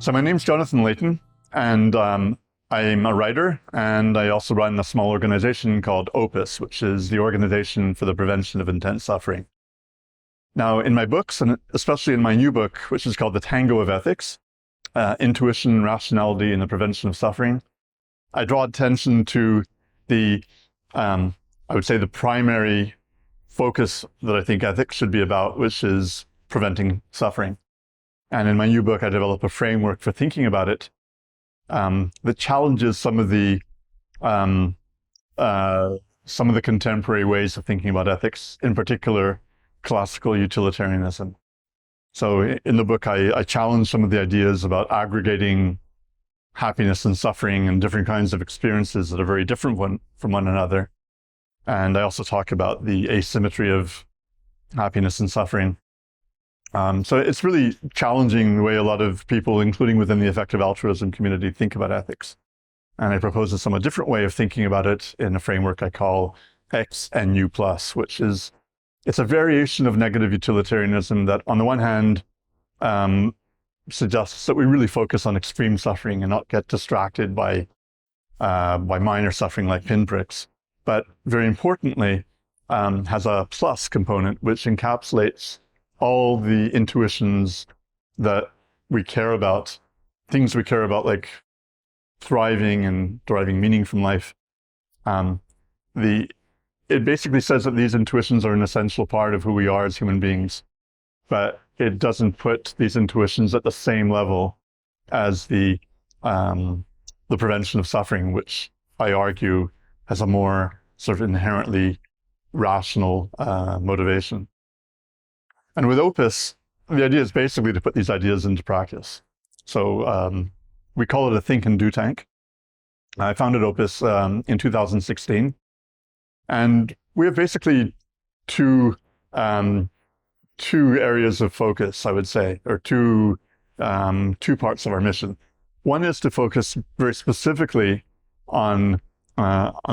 So my name's Jonathan Leighton, and I'm a writer, and I also run a small organization called Opus, which is the Organization for the Prevention of Intense Suffering. Now, in my books, and especially in my new book, which is called The Tango of Ethics, Intuition, Rationality, and the Prevention of Suffering, I draw attention to the, I would say, the primary focus that I think ethics should be about, which is preventing suffering. And in my new book, I develop a framework for thinking about it that challenges some of the contemporary ways of thinking about ethics, in particular, classical utilitarianism. So in the book, I challenge some of the ideas about aggregating happiness and suffering and different kinds of experiences that are very different from one another. And I also talk about the asymmetry of happiness and suffering. So it's really challenging the way a lot of people, including within the effective altruism community, think about ethics. And I propose a somewhat different way of thinking about it in a framework I call X and U+, which is, it's a variation of negative utilitarianism that, on the one hand, suggests that we really focus on extreme suffering and not get distracted by minor suffering like pinpricks. But very importantly, has a plus component, which encapsulates all the intuitions that we care about, things we care about, like thriving and deriving meaning from life. It basically says that these intuitions are an essential part of who we are as human beings, but it doesn't put these intuitions at the same level as the prevention of suffering, which I argue has a more sort of inherently rational motivation. And with Opus, the idea is basically to put these ideas into practice. So we call it a think and do tank. I founded Opus in 2016. And we have basically two areas of focus, I would say, or two parts of our mission. One is to focus very specifically on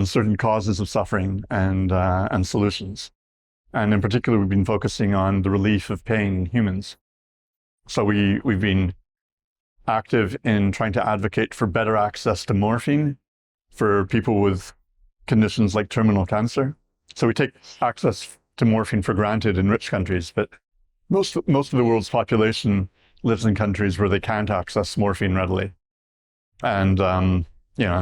certain causes of suffering and solutions. And in particular, we've been focusing on the relief of pain in humans. So we've been active in trying to advocate for better access to morphine for people with conditions like terminal cancer. So we take access to morphine for granted in rich countries, but most of the world's population lives in countries where they can't access morphine readily. And and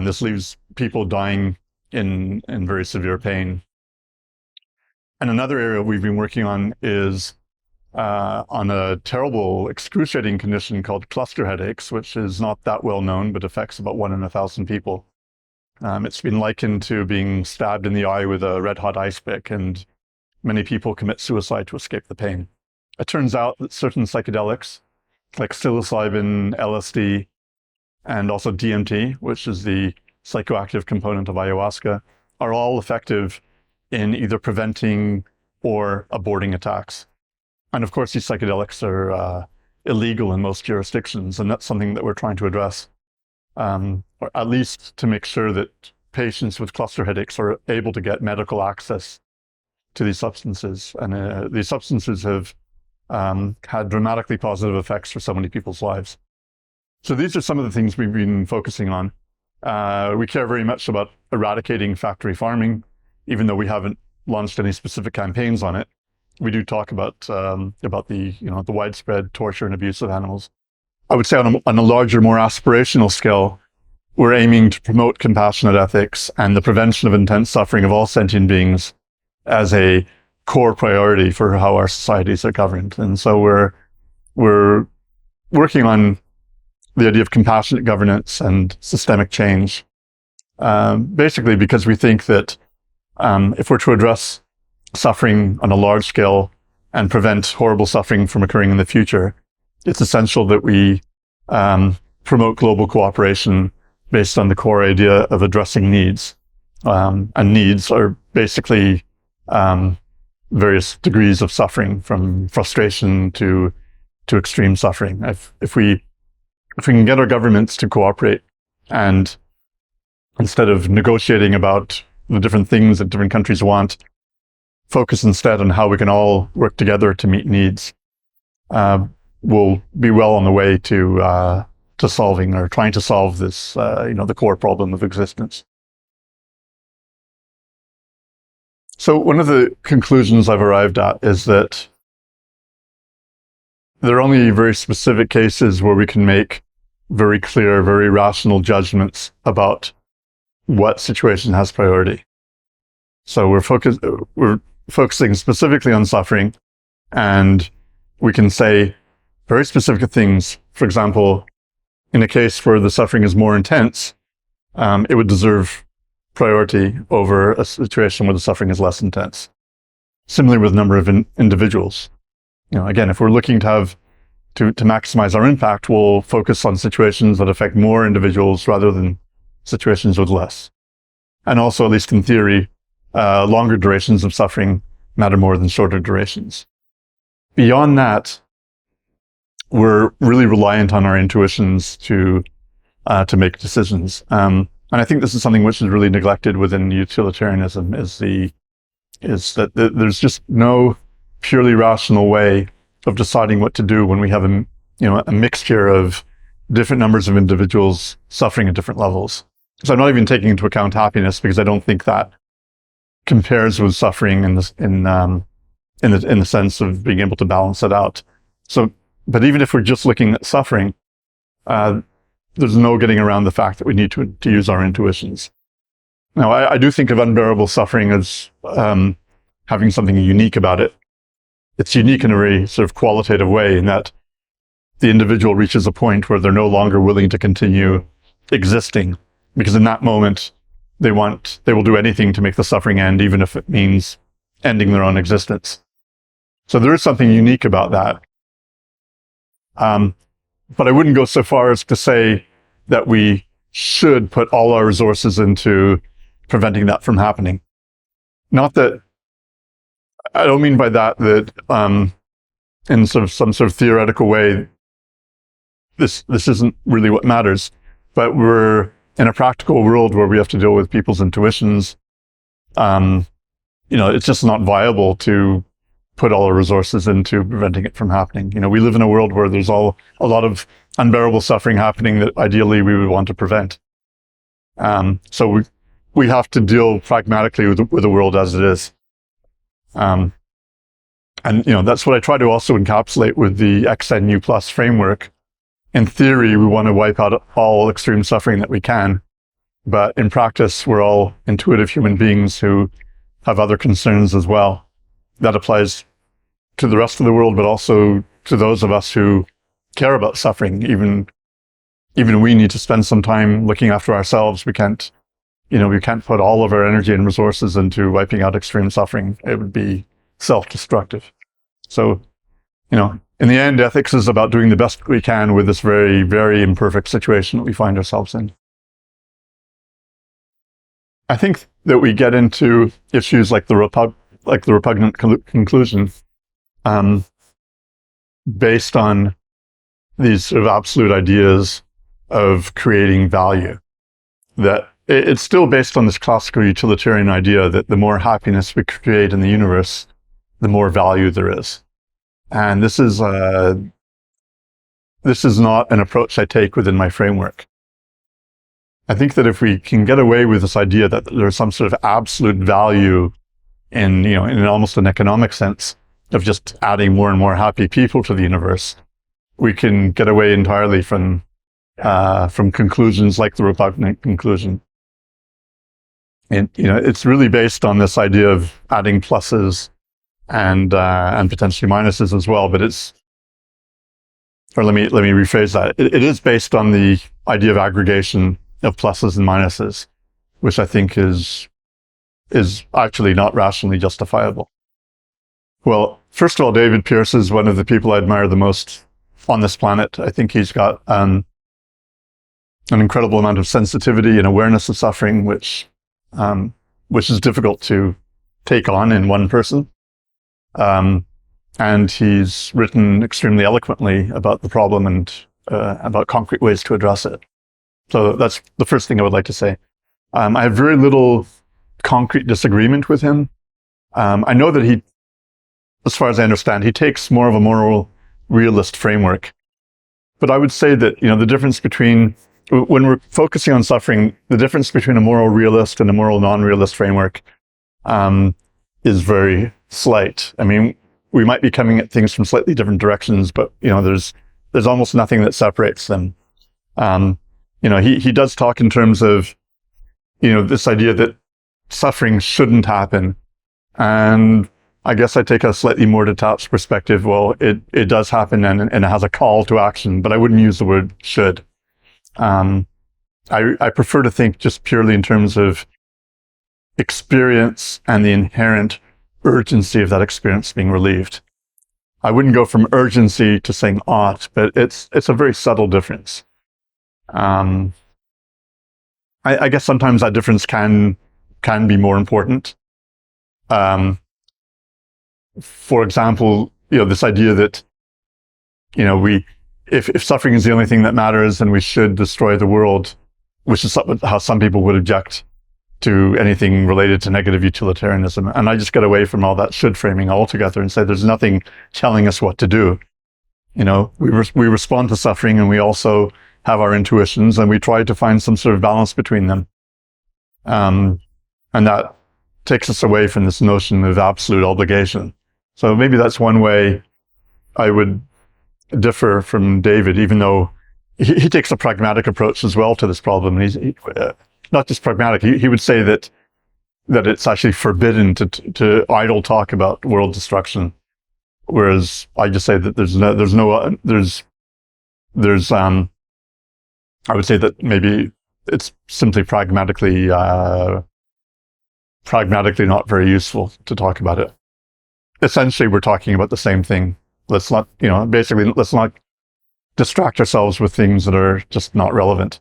this leaves people dying in very severe pain. And another area we've been working on is on a terrible, excruciating condition called cluster headaches, which is not that well known, but affects about 1 in 1,000 people. It's been likened to being stabbed in the eye with a red-hot ice pick, and many people commit suicide to escape the pain. It turns out that certain psychedelics, like psilocybin, LSD, and also DMT, which is the psychoactive component of ayahuasca, are all effective in either preventing or aborting attacks. And of course, these psychedelics are illegal in most jurisdictions, and that's something that we're trying to address, or at least to make sure that patients with cluster headaches are able to get medical access to these substances. And these substances have had dramatically positive effects for so many people's lives. So these are some of the things we've been focusing on. We care very much about eradicating factory farming, even though we haven't launched any specific campaigns on it. We do talk about the widespread torture and abuse of animals. I would say on a larger, more aspirational scale, we're aiming to promote compassionate ethics and the prevention of intense suffering of all sentient beings as a core priority for how our societies are governed. And so we're working on the idea of compassionate governance and systemic change, basically because we think that if we're to address suffering on a large scale and prevent horrible suffering from occurring in the future, it's essential that we promote global cooperation based on the core idea of addressing needs. And needs are basically various degrees of suffering, from frustration to extreme suffering. If we can get our governments to cooperate, and instead of negotiating about the different things that different countries want, focus instead on how we can all work together to meet needs, we'll be well on the way to to solving or trying to solve this, the core problem of existence. So one of the conclusions I've arrived at is that there are only very specific cases where we can make very clear, very rational judgments about what situation has priority. So we're focusing specifically on suffering, and we can say very specific things. For example, in a case where the suffering is more intense, it would deserve priority over a situation where the suffering is less intense. Similarly with number of individuals. Again, if we're looking to maximize our impact, we'll focus on situations that affect more individuals rather than situations with less. And also, at least in theory, longer durations of suffering matter more than shorter durations. Beyond that, we're really reliant on our intuitions to make decisions. And I think this is something which is really neglected within utilitarianism, is that there's just no purely rational way of deciding what to do when we have a mixture of different numbers of individuals suffering at different levels. So I'm not even taking into account happiness, because I don't think that compares with suffering in the sense of being able to balance it out. So, but even if we're just looking at suffering, there's no getting around the fact that we need to use our intuitions. Now, I do think of unbearable suffering as having something unique about it. It's unique in a very sort of qualitative way, in that the individual reaches a point where they're no longer willing to continue existing, because in that moment they will do anything to make the suffering end, even if it means ending their own existence. So there is something unique about that. But I wouldn't go so far as to say that we should put all our resources into preventing that from happening. Not that, I don't mean by that in some sort of theoretical way, this isn't really what matters, but we're in a practical world where we have to deal with people's intuitions. It's just not viable to put all our resources into preventing it from happening. We live in a world where there's a lot of unbearable suffering happening that ideally we would want to prevent. So we have to deal pragmatically with the world as it is. And that's what I try to also encapsulate with the XNU plus framework. In theory, we want to wipe out all extreme suffering that we can, but in practice, we're all intuitive human beings who have other concerns as well. That applies to the rest of the world, but also to those of us who care about suffering. Even we need to spend some time looking after ourselves. We can't put all of our energy and resources into wiping out extreme suffering. It would be self-destructive. So, in the end, ethics is about doing the best we can with this very, very imperfect situation that we find ourselves in. I think that we get into issues like the repugnant conclusion based on these sort of absolute ideas of creating value. That it's still based on this classical utilitarian idea that the more happiness we create in the universe, the more value there is. And this is not an approach I take within my framework. I think that if we can get away with this idea that there's some sort of absolute value in almost an economic sense of just adding more and more happy people to the universe, we can get away entirely from conclusions like the repugnant conclusion. And it's really based on this idea of adding pluses and potentially minuses as well. But let me rephrase that. It is based on the idea of aggregation of pluses and minuses, which I think is actually not rationally justifiable. Well, first of all, David Pearce is one of the people I admire the most on this planet. I think he's got an incredible amount of sensitivity and awareness of suffering, which is difficult to take on in one person. And he's written extremely eloquently about the problem and about concrete ways to address it. So that's the first thing I would like to say. I have very little concrete disagreement with him. I know that he, as far as I understand, he takes more of a moral realist framework. But I would say that, the difference between, when we're focusing on suffering, the difference between a moral realist and a moral non-realist framework is very slight. I mean, we might be coming at things from slightly different directions, but there's almost nothing that separates them. He does talk in terms of this idea that suffering shouldn't happen, and I guess I take a slightly more detached perspective. Well, it does happen, and it has a call to action, but I wouldn't use the word should. I prefer to think just purely in terms of experience and the inherent urgency of that experience being relieved. I wouldn't go from urgency to saying ought, but it's a very subtle difference. I guess sometimes that difference can be more important. For example, this idea that if suffering is the only thing that matters, then we should destroy the world, which is how some people would object to anything related to negative utilitarianism. And I just get away from all that should framing altogether and say there's nothing telling us what to do. We respond to suffering, and we also have our intuitions, and we try to find some sort of balance between them. And that takes us away from this notion of absolute obligation. So maybe that's one way I would differ from David, even though he takes a pragmatic approach as well to this problem. And he's not just pragmatic. He would say that it's actually forbidden to idle talk about world destruction, whereas I just say that I would say that maybe it's simply pragmatically not very useful to talk about it. Essentially, we're talking about the same thing. Let's not distract ourselves with things that are just not relevant.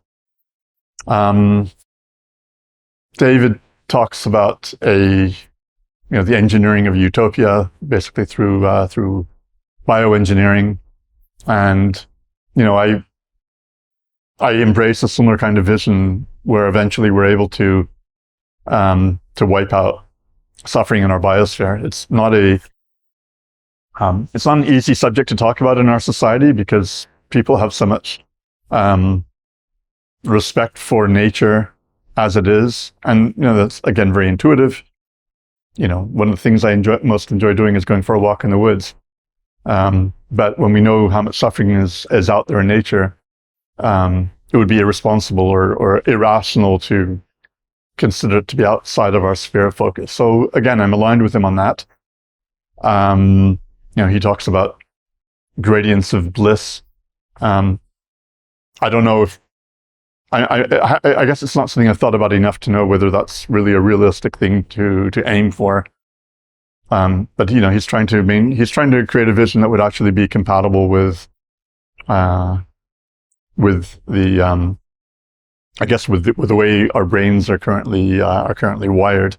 David talks about the engineering of utopia, basically through bioengineering, and I embrace a similar kind of vision where eventually we're able to wipe out suffering in our biosphere. It's not an easy subject to talk about in our society because people have so much respect for nature as it is, and that's again very intuitive. One of the things I most enjoy doing is going for a walk in the woods. But when we know how much suffering is out there in nature, it would be irresponsible or irrational to consider it to be outside of our sphere of focus. So again, I'm aligned with him on that. He talks about gradients of bliss. I don't know if I guess it's not something I've thought about enough to know whether that's really a realistic thing to aim for. But he's trying to create a vision that would actually be compatible with the with the way our brains are currently wired.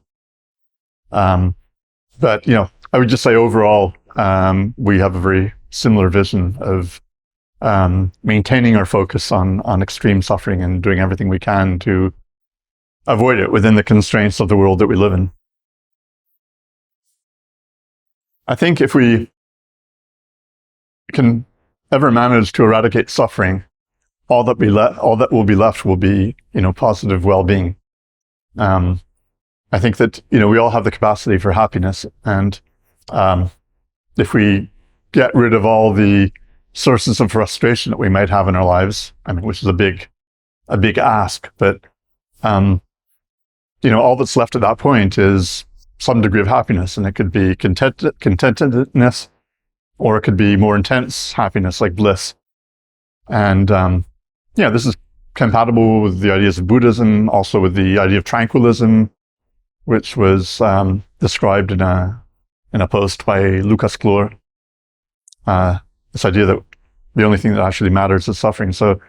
But I would just say overall, we have a very similar vision of maintaining our focus on extreme suffering and doing everything we can to avoid it within the constraints of the world that we live in. I think if we can ever manage to eradicate suffering, all that will be left will be, positive well-being. I think that, we all have the capacity for happiness, and if we get rid of all the sources of frustration that we might have in our lives, which is a big ask, but all that's left at that point is some degree of happiness, and it could be contentedness, or it could be more intense happiness like bliss. And this is compatible with the ideas of Buddhism, also with the idea of tranquilism, which was described in a post by Lucas Klor. This idea that the only thing that actually matters is suffering. So,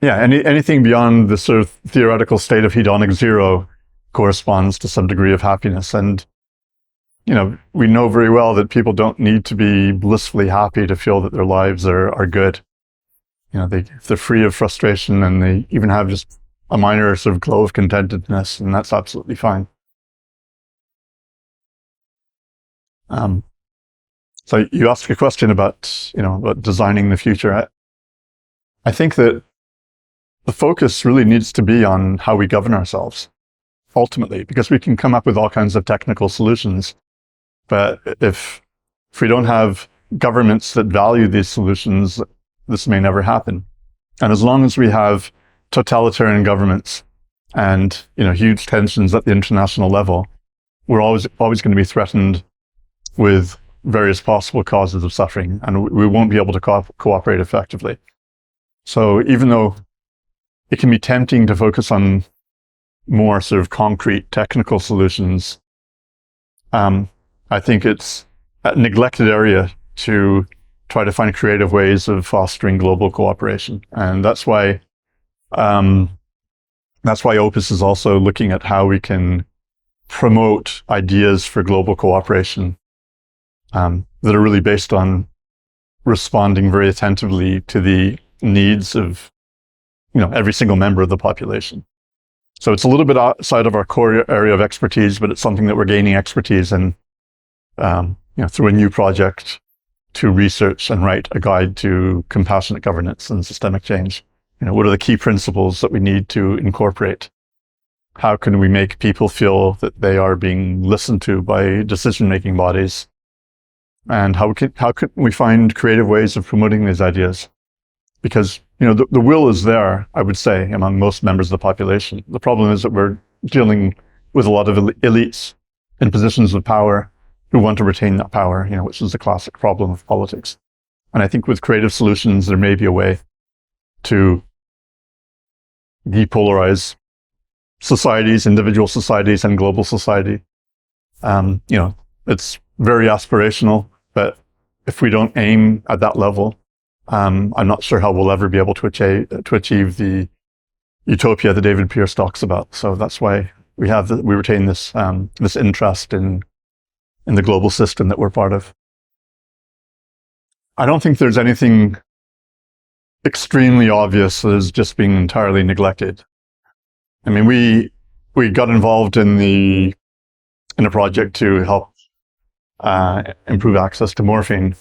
anything beyond the sort of theoretical state of hedonic zero corresponds to some degree of happiness. And, we know very well that people don't need to be blissfully happy to feel that their lives are good. If they're free of frustration and they even have just a minor sort of glow of contentedness, and that's absolutely fine. So you asked a question about, about designing the future. I think that the focus really needs to be on how we govern ourselves, ultimately, because we can come up with all kinds of technical solutions. But if we don't have governments that value these solutions, this may never happen. And as long as we have totalitarian governments and huge tensions at the international level, we're always going to be threatened with various possible causes of suffering, and we won't be able to cooperate effectively. So even though it can be tempting to focus on more sort of concrete technical solutions, I think it's a neglected area to try to find creative ways of fostering global cooperation. And that's why Opus is also looking at how we can promote ideas for global cooperation that are really based on responding very attentively to the needs of every single member of the population. So it's a little bit outside of our core area of expertise, but it's something that we're gaining expertise in through a new project to research and write a guide to compassionate governance and systemic change. What are the key principles that we need to incorporate? How can we make people feel that they are being listened to by decision-making bodies? And how can we find creative ways of promoting these ideas? Because the will is there, I would say, among most members of the population. The problem is that we're dealing with a lot of elites in positions of power who want to retain that power, which is the classic problem of politics. And I think with creative solutions, there may be a way to depolarize societies, individual societies, and global society. It's very aspirational, but if we don't aim at that level, I'm not sure how we'll ever be able to achieve the utopia that David Pearce talks about. So that's why we retain this interest in the global system that we're part of. I don't think there's anything extremely obvious that is just being entirely neglected. I mean, we got involved in a project to help improve access to morphine,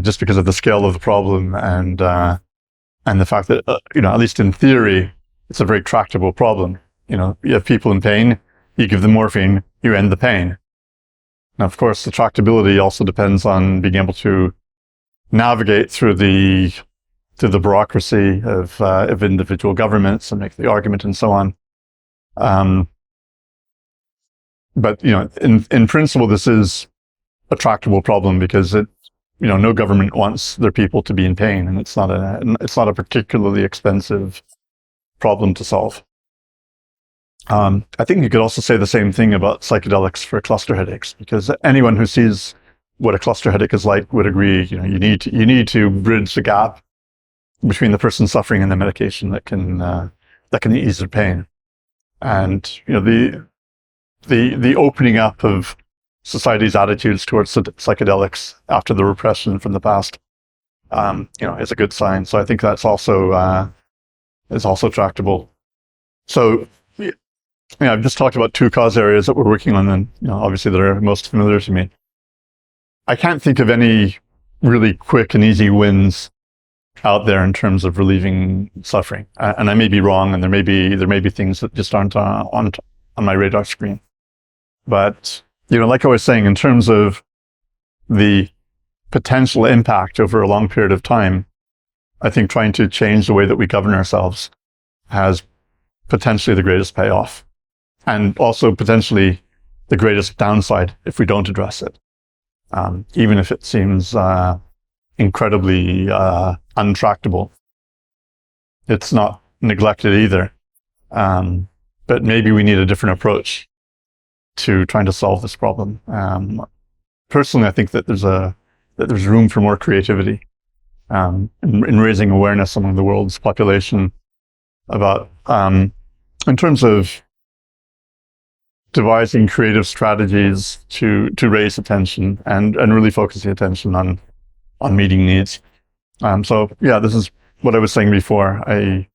just because of the scale of the problem and the fact that at least in theory, it's a very tractable problem. You have people in pain, you give them morphine, you end the pain. Now, of course, the tractability also depends on being able to navigate through the bureaucracy of individual governments and make the argument and so on. But in principle, this is a tractable problem because no government wants their people to be in pain, and it's not a particularly expensive problem to solve. I think you could also say the same thing about psychedelics for cluster headaches, because anyone who sees what a cluster headache is like would agree. You need to bridge the gap between the person suffering and the medication that can ease their pain. And the opening up of society's attitudes towards psychedelics after the repression from the past, is a good sign. So I think that's also tractable. So I've just talked about two cause areas that we're working on, and obviously that are most familiar to me. I can't think of any really quick and easy wins out there in terms of relieving suffering, and I may be wrong, and there may be things that just aren't on my radar screen. But like I was saying, in terms of the potential impact over a long period of time, I think trying to change the way that we govern ourselves has potentially the greatest payoff, and also potentially the greatest downside if we don't address it, even if it seems incredibly untractable. It's not neglected either, but maybe we need a different approach to trying to solve this problem. Personally, I think that there's room for more creativity in raising awareness among the world's population about, in terms of devising creative strategies to raise attention and really focus the attention on meeting needs. So yeah, this is what I was saying before. I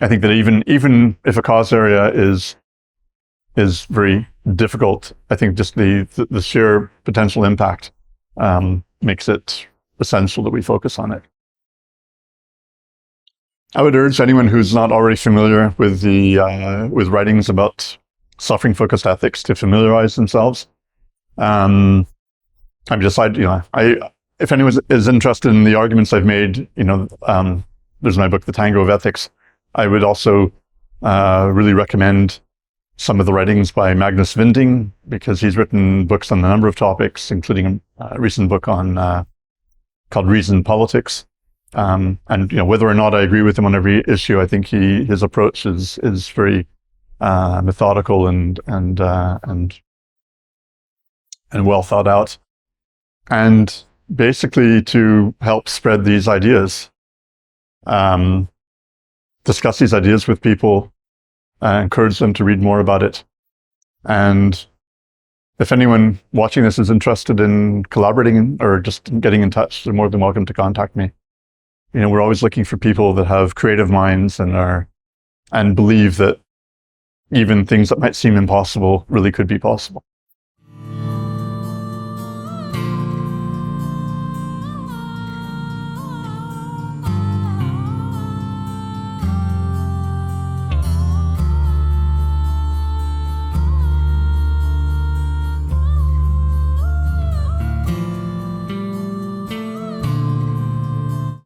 think that even if a cause area is very difficult, I think just the sheer potential impact makes it essential that we focus on it. I would urge anyone who's not already familiar with the with writings about suffering-focused ethics to familiarize themselves. If anyone is interested in the arguments I've made, there's my book, The Tango of Ethics. I would also really recommend some of the writings by Magnus Vinding, because he's written books on a number of topics, including a recent book on called Reason Politics. And whether or not I agree with him on every issue, I think his approach is very methodical and well thought out, and basically to help spread these ideas, discuss these ideas with people, encourage them to read more about it. And if anyone watching this is interested in collaborating or just getting in touch, they're more than welcome to contact me. We're always looking for people that have creative minds and believe that even things that might seem impossible really could be possible.